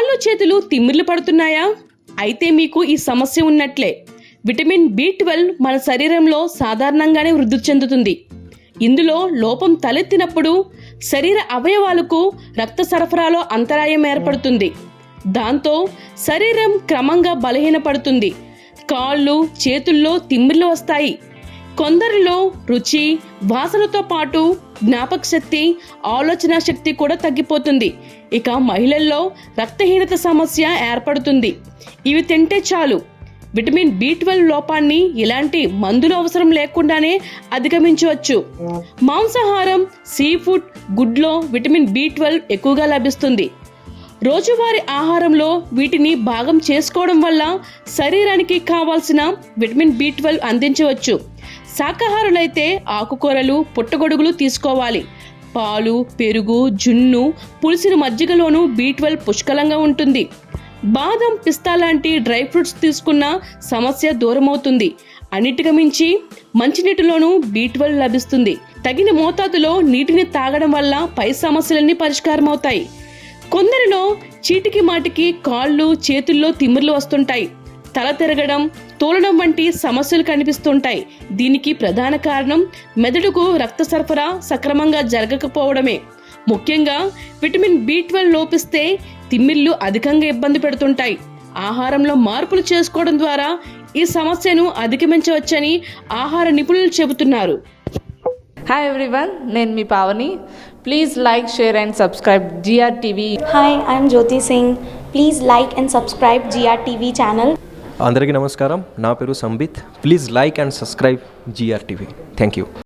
కాళ్ళు చేతులు తిమ్మిర్లు పడుతున్నాయా? అయితే మీకు ఈ సమస్య ఉన్నట్లే. విటమిన్ B12 మన శరీరంలో సాధారణంగానే వృద్ధి చెందుతుంది. ఇందులో లోపం తలెత్తినప్పుడు శరీర అవయవాలకు రక్త సరఫరాలో అంతరాయం ఏర్పడుతుంది. దాంతో శరీరం క్రమంగా బలహీనపడుతుంది. కాళ్ళు చేతుల్లో తిమ్మిర్లు వస్తాయి. కొందరిలో రుచి, వాసనతో పాటు జ్ఞాపక శక్తి, ఆలోచన శక్తి కూడా తగ్గిపోతుంది. ఇక మహిళల్లో రక్తహీనత సమస్య ఏర్పడుతుంది. ఇవి తింటే చాలు విటమిన్ B12 లోపాన్ని ఇలాంటి మందులు అవసరం లేకుండానే అధిగమించవచ్చు. మాంసాహారం, సీ ఫుడ్, గుడ్లో విటమిన్ B12 ఎక్కువగా లభిస్తుంది. రోజువారీ ఆహారంలో వీటిని భాగం చేసుకోవడం వల్ల శరీరానికి కావాల్సిన విటమిన్ B12 అందించవచ్చు. శాకాహారులైతే ఆకుకూరలు, పుట్టగొడుగులు తీసుకోవాలి. పాలు, పెరుగు, జున్ను, పులిసిన మజ్జిగలోనూ B12 పుష్కలంగా ఉంటుంది. బాదం, పిస్తా లాంటి డ్రై ఫ్రూట్స్ తీసుకున్న సమస్య దూరమవుతుంది. అన్నిటికి మించి మంచినీటిలోనూ B12 లభిస్తుంది. తగిన మోతాదులో నీటిని తాగడం వల్ల పై సమస్యలన్నీ పరిష్కారం అవుతాయి. కొందరిలో చీటికి మాటికి కాళ్ళు చేతుల్లో తిమ్మిర్లు వస్తుంటాయి. తల తిరగడం, తోలడం వంటి సమస్యలు కనిపిస్తుంటాయి. దీనికి ప్రధాన కారణం మెదడుకు రక్త సరఫరా సక్రమంగా జరగకపోవడమే. ముఖ్యంగా విటమిన్ B12 లోపిస్తే తిమ్మిర్లు అధికంగా ఇబ్బంది పెడుతుంటాయి. ఆహారంలో మార్పులు చేసుకోవడం ద్వారా ఈ సమస్యను అధిగమించవచ్చని ఆహార నిపుణులు చెబుతున్నారు. హాయ్ ఎవ్రీవన్, నేను మీ Pavani. Please like, share and subscribe GRTV. Hi, I'm Jyoti Singh. Please like and subscribe GRTV channel. అందరికీ నమస్కారం. నా పేరు Sambit. Please like and subscribe GRTV. Thank you.